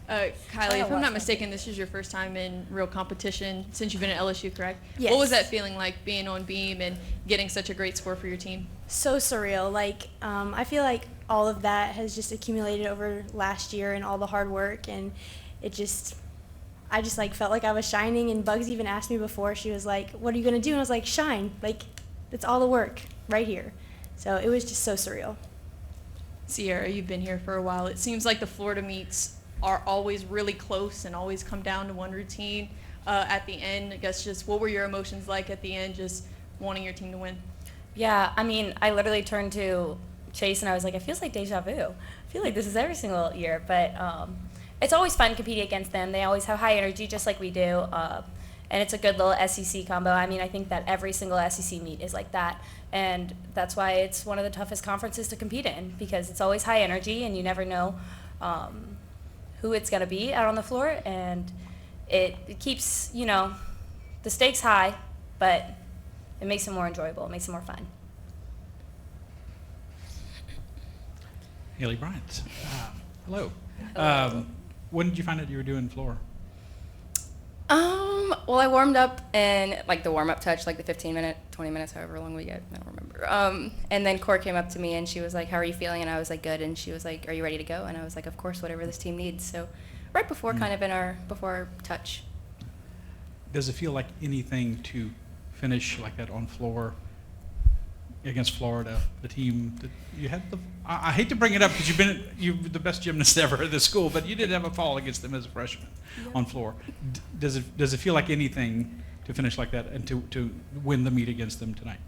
Kylie, if I'm not mistaken, this is your first time in real competition since you've been at LSU, correct? Yes. What was that feeling like, being on beam and getting such a great score for your team? So surreal. Like, I feel like all of that has just accumulated over last year and all the hard work, and I just like felt like I was shining. And Bugs even asked me before, she was like, "What are you gonna do?" And I was like, "Shine." Like, it's all the work right here. So it was just so surreal. Sierra, you've been here for a while. It seems like the Florida meets are always really close and always come down to one routine at the end. I guess just what were your emotions like at the end, just wanting your team to win? Yeah, I mean, I literally turned to Chase and I was like, it feels like deja vu. I feel like this is every single year, but it's always fun competing against them. They always have high energy just like we do, and it's a good little SEC combo. I mean, I think that every single SEC meet is like that, and that's why it's one of the toughest conferences to compete in, because it's always high energy and you never know who it's going to be out on the floor, and it keeps, the stakes high, but it makes it more enjoyable. It makes it more fun. Haleigh Bryant. Hello. When did you find out you were doing floor? Well, I warmed up in like the warm-up touch, like the 15-minute, 20 minutes, however long we get. I don't remember. And then Cor came up to me and she was like, "How are you feeling?" And I was like, "Good." And she was like, "Are you ready to go?" And I was like, "Of course, whatever this team needs." So right before, kind of before our touch. Does it feel like anything to finish like that on floor against Florida, the team that you had? I hate to bring it up because you're the best gymnast ever at the school, but you did have a fall against them as a freshman on floor. Does it feel like anything to finish like that and to win the meet against them tonight?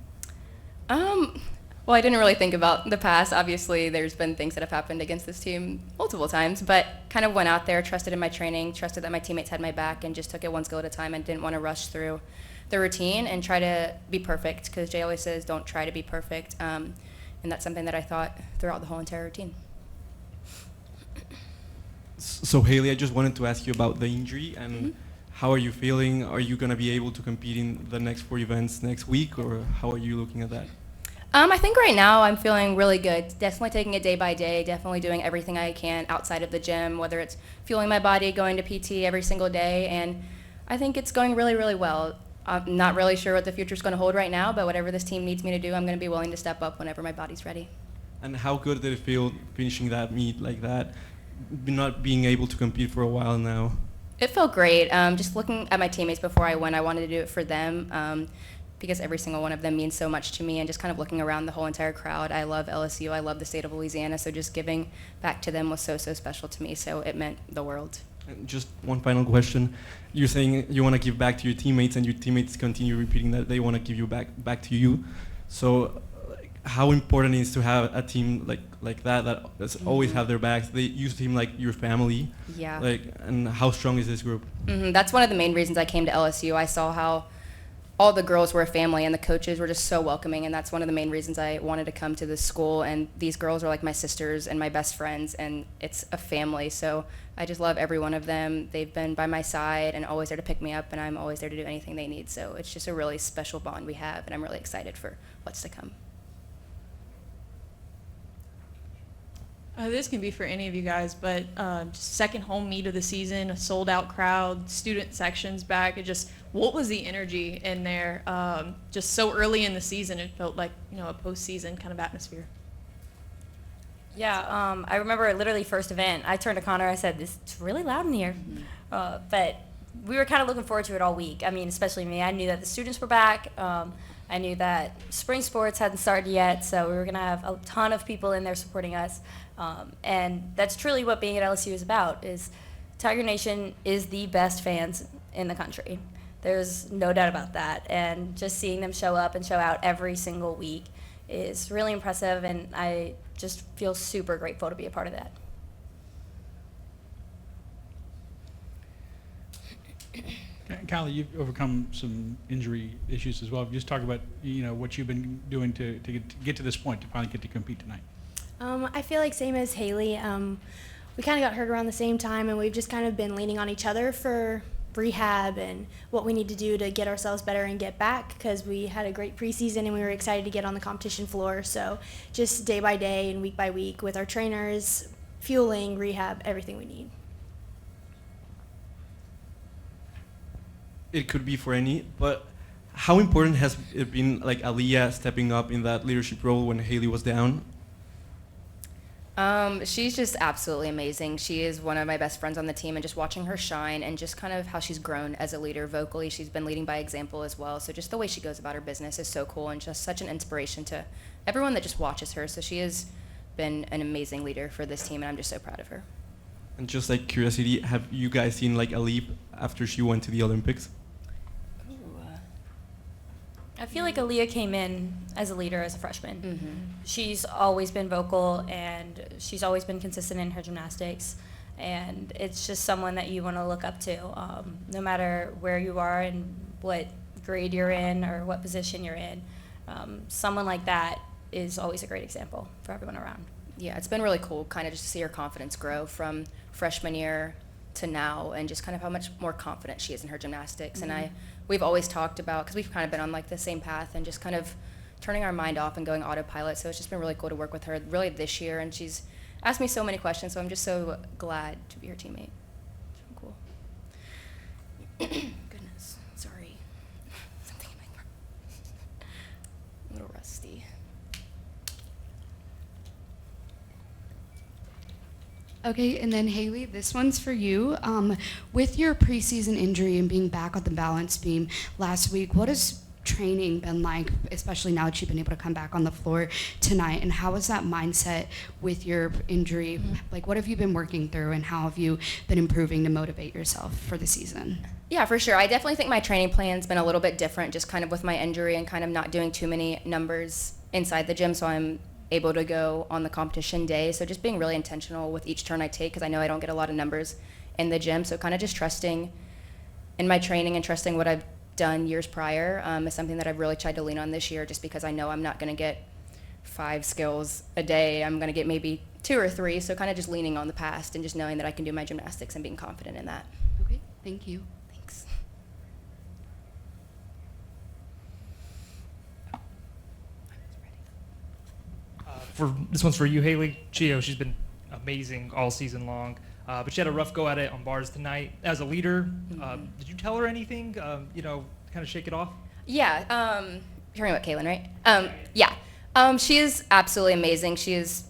Well, I didn't really think about the past. Obviously, there's been things that have happened against this team multiple times, but kind of went out there, trusted in my training, trusted that my teammates had my back, and just took it one skill at a time and didn't want to rush through the routine and try to be perfect, because Jay always says, don't try to be perfect. And that's something that I thought throughout the whole entire routine. So Haleigh, I just wanted to ask you about the injury and how are you feeling? Are you going to be able to compete in the next 4 events next week, or how are you looking at that? I think right now I'm feeling really good. Definitely taking it day by day, definitely doing everything I can outside of the gym, whether it's fueling my body, going to PT every single day, and I think it's going really, really well. I'm not really sure what the future's going to hold right now, but whatever this team needs me to do, I'm going to be willing to step up whenever my body's ready. And how good did it feel finishing that meet like that, not being able to compete for a while now? It felt great. Just looking at my teammates before I went, I wanted to do it for them because every single one of them means so much to me, and just kind of looking around the whole entire crowd. I love LSU. I love the state of Louisiana, so just giving back to them was so, so special to me, so it meant the world. And just one final question. You're saying you want to give back to your teammates, and your teammates continue repeating that they want to give you back to you. So how important is to have a team like that always have their backs? You seem like your family. Yeah. And how strong is this group? That's one of the main reasons I came to LSU. I saw how all the girls were a family and the coaches were just so welcoming, and that's one of the main reasons I wanted to come to this school. And these girls are like my sisters and my best friends, and it's a family. So I just love every one of them. They've been by my side and always there to pick me up, and I'm always there to do anything they need. So it's just a really special bond we have, and I'm really excited for what's to come. This can be for any of you guys, but just second home meet of the season, a sold-out crowd, student sections back. What was the energy in there? Just so early in the season, it felt like a postseason kind of atmosphere. Yeah, I remember literally first event, I turned to Connor, I said, it's really loud in here. But we were kind of looking forward to it all week. I mean, especially me. I knew that the students were back. I knew that spring sports hadn't started yet, so we were going to have a ton of people in there supporting us. And that's truly what being at LSU is about, is Tiger Nation is the best fans in the country. There's no doubt about that. And just seeing them show up and show out every single week is really impressive, and I just feel super grateful to be a part of that. Kylie, you've overcome some injury issues as well. Just talk about what you've been doing to get to this point, to finally get to compete tonight. I feel like same as Haleigh. We kind of got hurt around the same time, and we've just kind of been leaning on each other for rehab and what we need to do to get ourselves better and get back, because we had a great preseason and we were excited to get on the competition floor. So just day by day and week by week with our trainers, fueling, rehab, everything we need. it could be for any, but how important has it been, like Aaliyah stepping up in that leadership role when Haleigh was down? She's just absolutely amazing. She is one of my best friends on the team, and just watching her shine and just kind of how she's grown as a leader vocally. She's been leading by example as well. So just the way she goes about her business is so cool and just such an inspiration to everyone that just watches her. So she has been an amazing leader for this team, and I'm just so proud of her. And just like curiosity, have you guys seen like a leap after she went to the Olympics? I feel like Aaliyah came in as a leader as a freshman. Mm-hmm. She's always been vocal, and she's always been consistent in her gymnastics. And it's just someone that you want to look up to, no matter where you are and what grade you're in or what position you're in. Someone like that is always a great example for everyone around. Yeah, it's been really cool kind of just to see her confidence grow from freshman year to now, and just kind of how much more confident she is in her gymnastics. Mm-hmm. And we've always talked about, because we've kind of been on like the same path and just kind of turning our mind off and going autopilot. So it's just been really cool to work with her really this year, and she's asked me so many questions, so I'm just so glad to be her teammate. So cool. Goodness, sorry. Something in my throat. I'm a little rusty. Okay, and then Haleigh, this one's for you. With your preseason injury and being back on the balance beam last week, what has training been like, especially now that you've been able to come back on the floor tonight? And how is that mindset with your injury? Mm-hmm. Like, what have you been working through, and how have you been improving to motivate yourself for the season? Yeah, for sure. I definitely think my training plan's been a little bit different, just kind of with my injury and kind of not doing too many numbers inside the gym, so I'm able to go on the competition day. So just being really intentional with each turn I take, because I know I don't get a lot of numbers in the gym. So kind of just trusting in my training and trusting what I've done years prior is something that I've really tried to lean on this year, just because I know I'm not going to get 5 skills a day. I'm going to get maybe 2 or 3. So kind of just leaning on the past and just knowing that I can do my gymnastics and being confident in that. Okay, thank you. Thanks. For this one's for you, Haleigh. She's been amazing all season long, but she had a rough go at it on bars tonight. As a leader, did you tell her anything? Kind of shake it off. Yeah, you're talking about Kaylin, right? Yeah, she is absolutely amazing. She is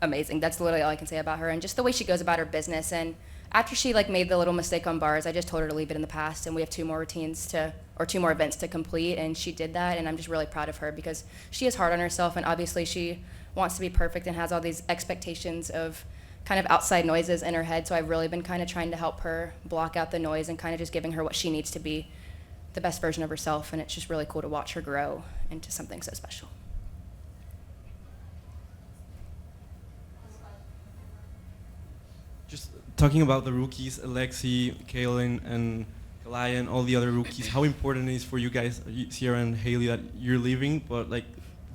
amazing. That's literally all I can say about her, and just the way she goes about her business. And after she made the little mistake on bars, I just told her to leave it in the past, and we have 2 more events to complete, and she did that, and I'm just really proud of her, because she is hard on herself, and obviously she wants to be perfect and has all these expectations of kind of outside noises in her head. So I've really been kind of trying to help her block out the noise and kind of just giving her what she needs to be the best version of herself, and it's just really cool to watch her grow into something so special. Just talking about the rookies, Alexi, Kaylin, and Haleigh, and all the other rookies, how important it is for you guys, Sierra and Haleigh, that you're leaving, but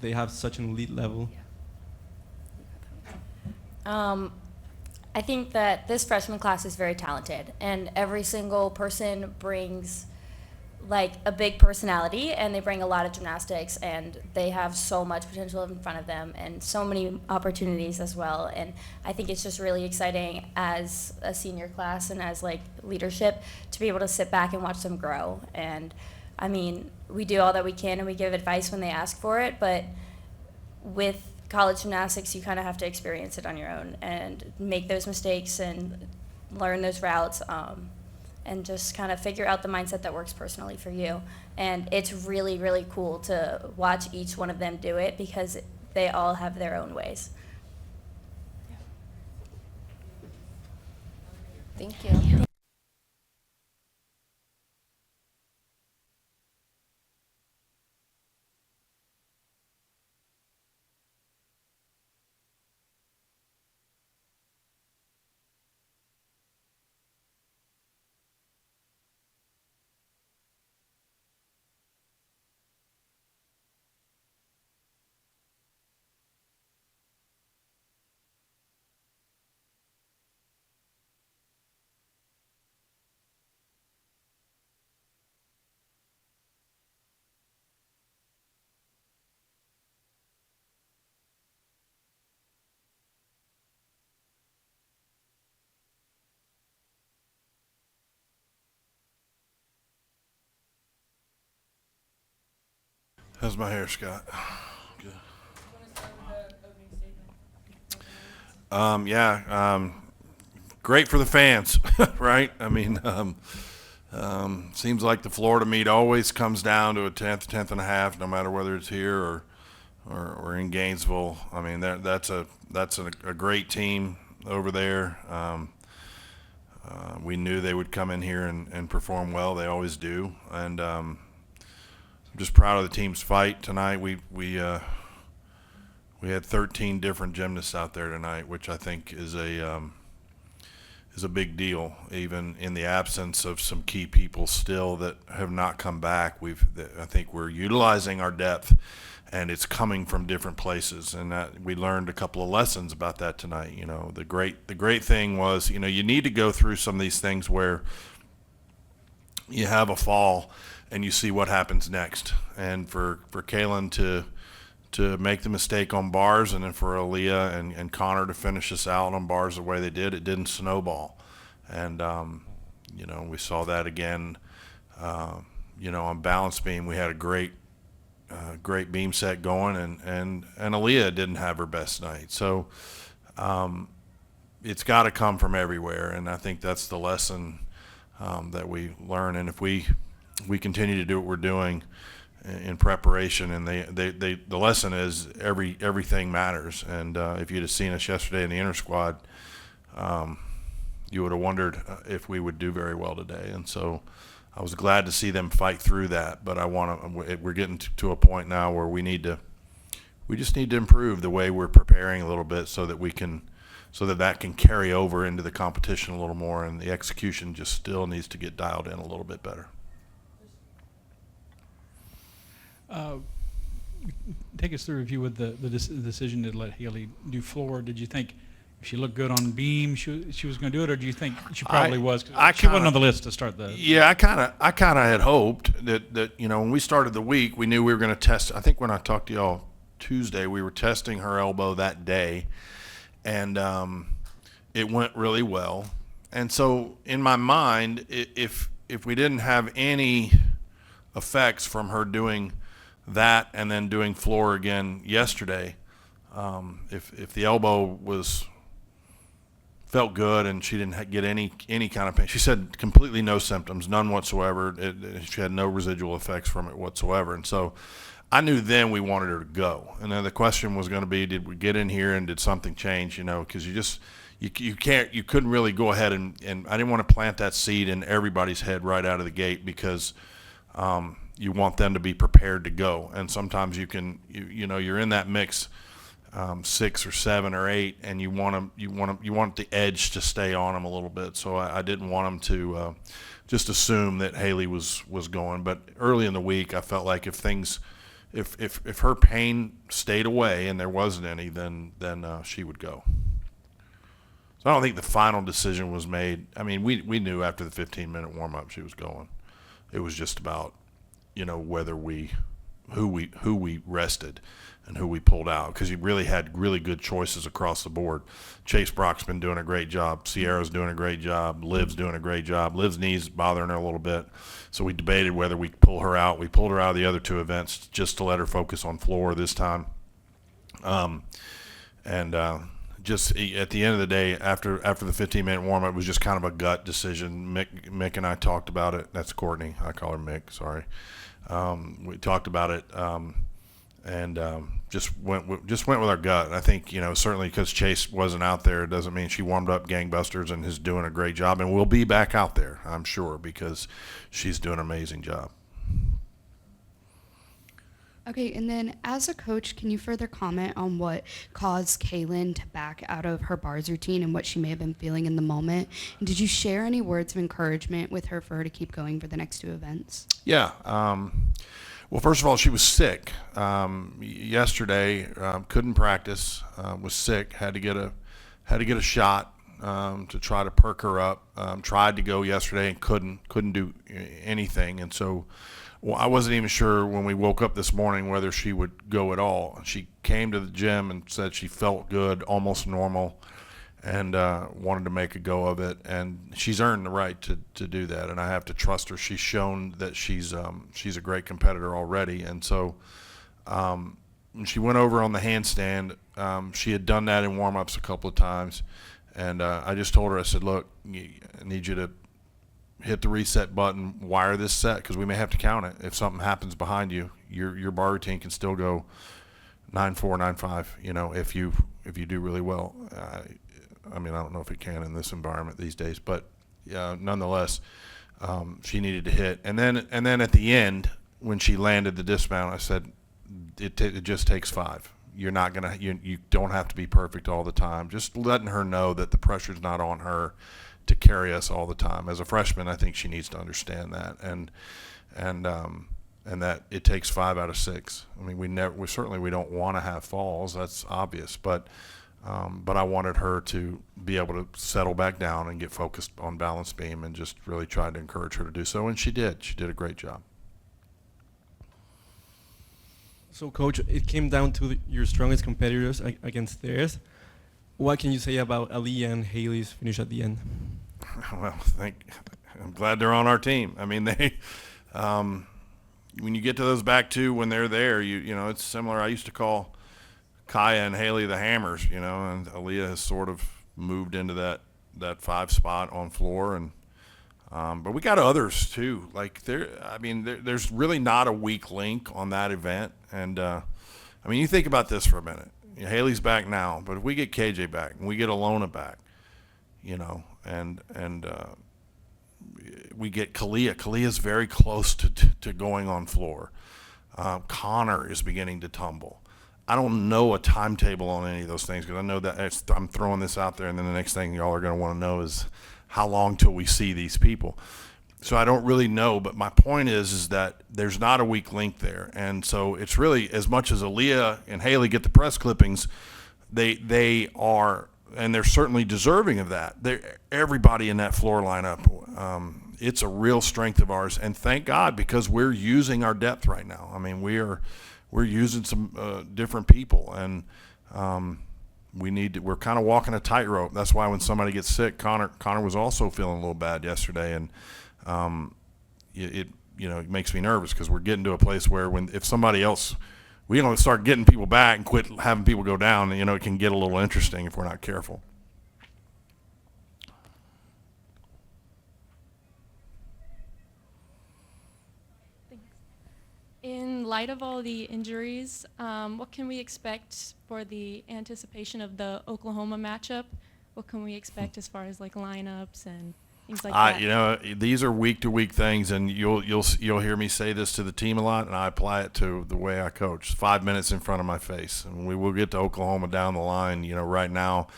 they have such an elite level? I think that this freshman class is very talented, and every single person brings a big personality, and they bring a lot of gymnastics, and they have so much potential in front of them and so many opportunities as well. And I think it's just really exciting as a senior class and as leadership to be able to sit back and watch them grow. And I mean, we do all that we can, and we give advice when they ask for it, but with college gymnastics, you kind of have to experience it on your own and make those mistakes and learn those routes, and just kind of figure out the mindset that works personally for you. And it's really, really cool to watch each one of them do it, because they all have their own ways. Thank you. How's my hair, Scott? Good. Great for the fans, right? I mean, seems like the Florida meet always comes down to a tenth and a half, no matter whether it's here or in Gainesville. I mean, that's a great team over there. We knew they would come in here and perform well. They always do, and I'm just proud of the team's fight tonight. We had 13 different gymnasts out there tonight, which I think is a big deal, even in the absence of some key people still that have not come back. I think we're utilizing our depth, and it's coming from different places, and we learned a couple of lessons about that tonight. You know, the great thing was, you know, you need to go through some of these things where you have a fall and you see what happens next. And for Kaylin to make the mistake on bars, and then for Aaliyah and Connor to finish us out on bars the way they did, it didn't snowball. And you know, we saw that again. You know, on balance beam, we had a great beam set going, and Aaliyah didn't have her best night. So it's got to come from everywhere, and I think that's the lesson that we learn. And if we continue to do what we're doing in preparation, and the lesson is everything matters. And if you'd have seen us yesterday in the inter squad, you would have wondered if we would do very well today. And so I was glad to see them fight through that, but we're getting to a point now where we just need to improve the way we're preparing a little bit, so that that can carry over into the competition a little more, and the execution just still needs to get dialed in a little bit better. Take us through a review with the decision to let Haleigh do floor. Did you think if she looked good on beam, she was going to do it, or do you think she probably was? She wasn't on the list to start the. Yeah, I kind of had hoped that you know, when we started the week, we knew we were going to test. I think when I talked to y'all Tuesday, we were testing her elbow that day, and it went really well. And so in my mind, if we didn't have any effects from her doing that and then doing floor again yesterday, if the elbow felt good and she didn't get any kind of pain, she said completely no symptoms, none whatsoever. She had no residual effects from it whatsoever. And so I knew then we wanted her to go. And then the question was going to be, did we get in here and did something change? You know, because you couldn't really go ahead and I didn't want to plant that seed in everybody's head right out of the gate, because you want them to be prepared to go. And sometimes you're in that mix, 6 or 7 or 8, and you want the edge to stay on them a little bit. So I didn't want them to just assume that Haleigh was going. But early in the week, I felt like if her pain stayed away and there wasn't any, then she would go. So I don't think the final decision was made. I mean, we knew after the 15-minute warm-up she was going. It was just about, you know, who we rested and who we pulled out, because he really had really good choices across the board. Chase Brock's been doing a great job. Sierra's doing a great job. Liv's doing a great job. Liv's knee's bothering her a little bit, so we debated whether we pull her out. We pulled her out of the other 2 events just to let her focus on floor this time. Just at the end of the day, after the 15-minute warm-up, it was just kind of a gut decision. Mick and I talked about it. That's Courtney. I call her Mick. Sorry. We talked about it, and just went with our gut. I think, you know, certainly because Chase wasn't out there, it doesn't mean she warmed up gangbusters and is doing a great job, and will be back out there, I'm sure, because she's doing an amazing job. Okay, and then as a coach, can you further comment on what caused Kaylin to back out of her bars routine and what she may have been feeling in the moment? And did you share any words of encouragement with her for her to keep going for the next 2 events? Yeah. Well, first of all, she was sick. Yesterday, couldn't practice, was sick, had to get a shot to try to perk her up. Tried to go yesterday and couldn't do anything. And so I wasn't even sure when we woke up this morning whether she would go at all. She came to the gym and said she felt good, almost normal, and wanted to make a go of it. And she's earned the right to do that, and I have to trust her. She's shown that she's a great competitor already. And so when she went over on the handstand, she had done that in warm-ups a couple of times, and I just told her, I said, look, I need you to hit the reset button, wire this set, because we may have to count it. If something happens behind you, your bar routine can still go 9-4, 9-5, you know, if you do really well. I mean, I don't know if it can in this environment these days, but nonetheless, she needed to hit. And then at the end, when she landed the dismount, I said, it just takes 5. You're not gonna, you don't have to be perfect all the time. Just letting her know that the pressure's not on her to carry us all the time. As a freshman, I think she needs to understand that, and that it takes 5 out of 6. I mean, we certainly don't want to have falls. That's obvious, but I wanted her to be able to settle back down and get focused on balance beam, and just really tried to encourage her to do so, and she did. She did a great job. So, Coach, it came down to your strongest competitors against theirs. What can you say about Aaliyah and Haleig's finish at the end? Well, I'm glad they're on our team. I mean, they, when you get to those back two, when they're there, you know, it's similar. I used to call Kaya and Haleigh the Hammers, you know, and Aaliyah has sort of moved into that 5 spot on floor, and but we got others too. Like there's really not a weak link on that event, and I mean, you think about this for a minute. Haleigh's back now, but if we get KJ back and we get Alona back, you know, and we get Kalia. Kalia's very close to going on floor. Connor is beginning to tumble. I don't know a timetable on any of those things, because I know that I'm throwing this out there, and then the next thing y'all are going to want to know is how long till we see these people. So I don't really know, but my point is that there's not a weak link there. And so it's really, as much as Aaliyah and Haleigh get the press clippings, they are, and they're certainly deserving of that. Everybody in that floor lineup, it's a real strength of ours, and thank God, because we're using our depth right now. I mean, we're using some different people, and we're kind of walking a tightrope. That's why when somebody gets sick, Connor was also feeling a little bad yesterday, and it makes me nervous, because we're getting to a place where if somebody else, we don't start getting people back and quit having people go down, you know, it can get a little interesting if we're not careful. In light of all the injuries, what can we expect for the anticipation of the Oklahoma matchup? What can we expect as far as like lineups and things like that? You know, these are week-to-week things, and you'll hear me say this to the team a lot, and I apply it to the way I coach. 5 minutes in front of my face, and we will get to Oklahoma down the line. You know, right now,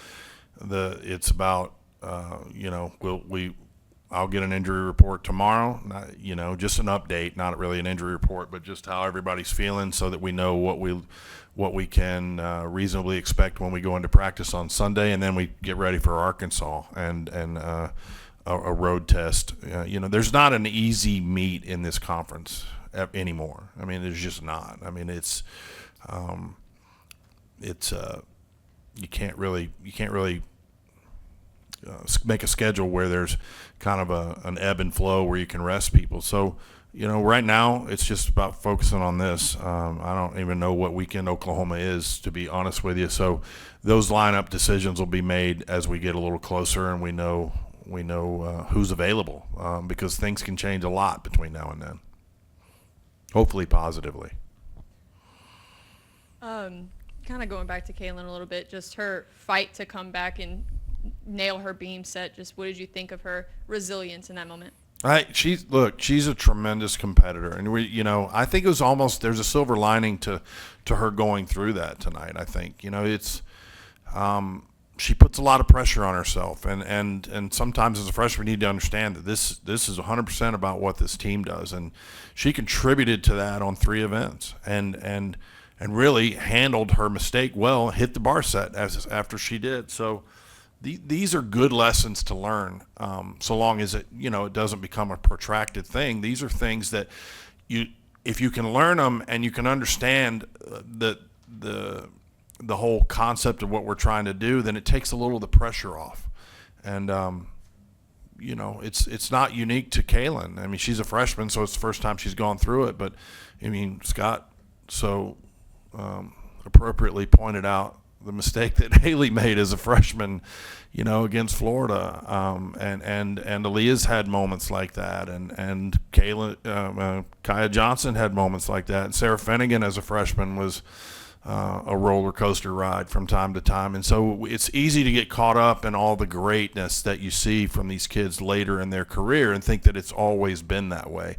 it's about I'll get an injury report tomorrow. You know, just an update, not really an injury report, but just how everybody's feeling, so that we know what we can reasonably expect when we go into practice on Sunday, and then we get ready for Arkansas and a road test. You know, there's not an easy meet in this conference anymore. I mean, there's just not. I mean, it's you can't really make a schedule where there's kind of an ebb and flow where you can rest people. So, you know, right now it's just about focusing on this. I don't even know what weekend Oklahoma is, to be honest with you. So those lineup decisions will be made as we get a little closer, and we know who's available, because things can change a lot between now and then. Hopefully positively. Kind of going back to Kaylin a little bit, just her fight to come back and nail her beam set. Just what did you think of her resilience in that moment? She's a tremendous competitor, and I think it was almost, there's a silver lining to her going through that tonight. I think, you know, it's she puts a lot of pressure on herself, and sometimes as a freshman we need to understand that this is 100% about what this team does, and she contributed to that on 3 events, and really handled her mistake well, hit the bar set after she did. So these are good lessons to learn, so long as it doesn't become a protracted thing. These are things that if you can learn them and you can understand the whole concept of what we're trying to do, then it takes a little of the pressure off. And it's not unique to Kaylin. I mean, she's a freshman, so it's the first time she's gone through it. But I mean, Scott, so appropriately pointed out the mistake that Haleigh made as a freshman, against Florida. And Aaliyah's had moments like that, and Kaya Johnson had moments like that, and Sarah Finnegan as a freshman was a roller coaster ride from time to time. And so it's easy to get caught up in all the greatness that you see from these kids later in their career and think that it's always been that way.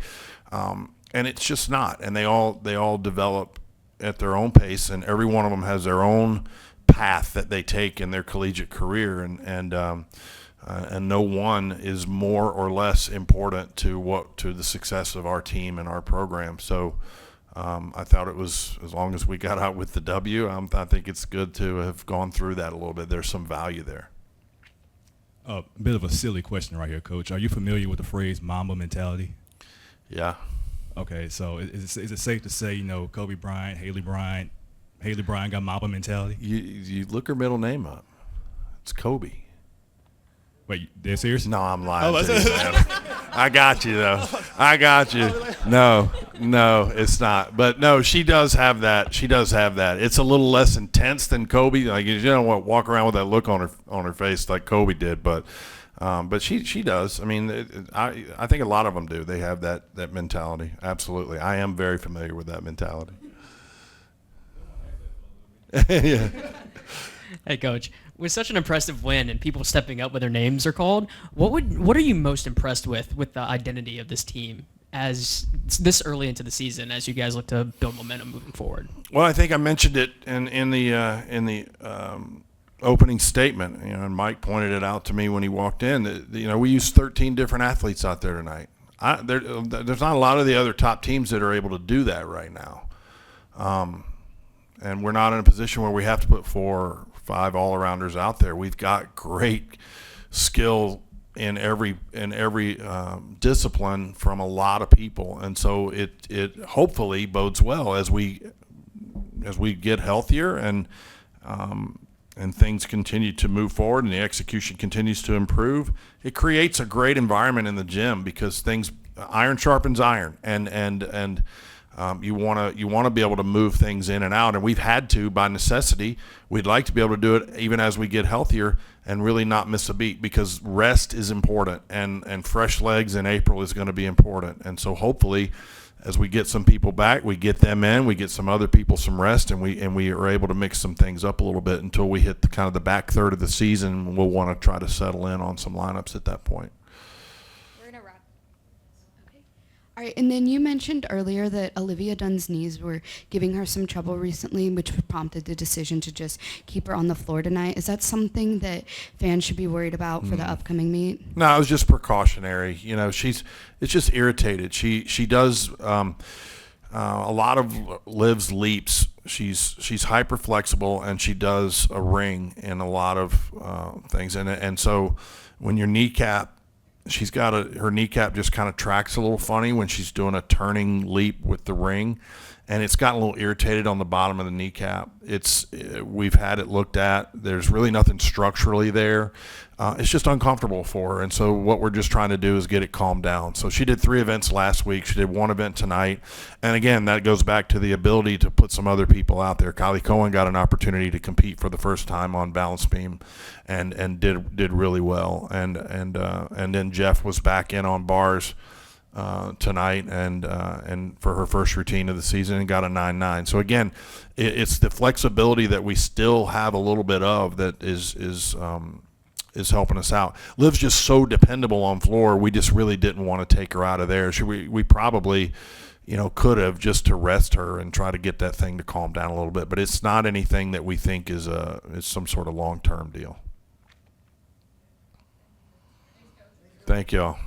And it's just not. And they all develop at their own pace, and every one of them has their own path that they take in their collegiate career, and no one is more or less important to the success of our team and our program. So I thought it was, as long as we got out with the W, I think it's good to have gone through that a little bit. There's some value there. A bit of a silly question right here, Coach. Are you familiar with the phrase Mamba mentality? Yeah. Okay, so is it safe to say, Kobe Bryant, Haleigh Bryant got Mamba mentality? You look her middle name up. It's Kobe. Wait, they're serious? No, I'm lying to you, man. I got you, though. I got you. No, it's not. But no, she does have that. It's a little less intense than Kobe. Like, you don't want to walk around with that look on her face like Kobe did, but she does. I mean, I think a lot of them do. They have that mentality. Absolutely. I am very familiar with that mentality. Yeah. Hey, Coach. With such an impressive win and people stepping up when their names are called, what are you most impressed with the identity of this team as this early into the season, as you guys look to build momentum moving forward? Well, I think I mentioned it in the opening statement. And Mike pointed it out to me when he walked in. We used 13 different athletes out there tonight. There's not a lot of the other top teams that are able to do that right now. And we're not in a position where we have to put 4 or 5 all-arounders out there. We've got great skill in every discipline from a lot of people, and so it hopefully bodes well as we get healthier and things continue to move forward and the execution continues to improve. It creates a great environment in the gym because iron sharpens iron, and you want to be able to move things in and out, and we've had to by necessity. We'd like to be able to do it even as we get healthier and really not miss a beat, because rest is important, and fresh legs in April is going to be important. And so hopefully, as we get some people back, we get them in, we get some other people some rest, and we are able to mix some things up a little bit until we hit the back third of the season. We'll want to try to settle in on some lineups at that point. All right, and then you mentioned earlier that Olivia Dunn's knees were giving her some trouble recently, which prompted the decision to just keep her on the floor tonight. Is that something that fans should be worried about for the upcoming meet? No, it was just precautionary. It's just irritated. She does a lot of Liv's leaps. She's hyper flexible, and she does a ring in a lot of things. And so when your kneecap, she's got her kneecap just kind of tracks a little funny when she's doing a turning leap with the ring, and it's gotten a little irritated on the bottom of the kneecap. We've had it looked at. There's really nothing structurally there. It's just uncomfortable for her, and so what we're just trying to do is get it calmed down. So she did 3 events last week. She did 1 event tonight, and again, that goes back to the ability to put some other people out there. Kylie Coen got an opportunity to compete for the first time on balance beam, and did really well. And then Jeff was back in on bars tonight, and for her first routine of the season, and got a 9.9. So again, it's the flexibility that we still have a little bit of that is helping us out. Liv's just so dependable on floor. We just really didn't want to take her out of there. We probably could have, just to rest her and try to get that thing to calm down a little bit. But it's not anything that we think is some sort of long-term deal. Thank y'all.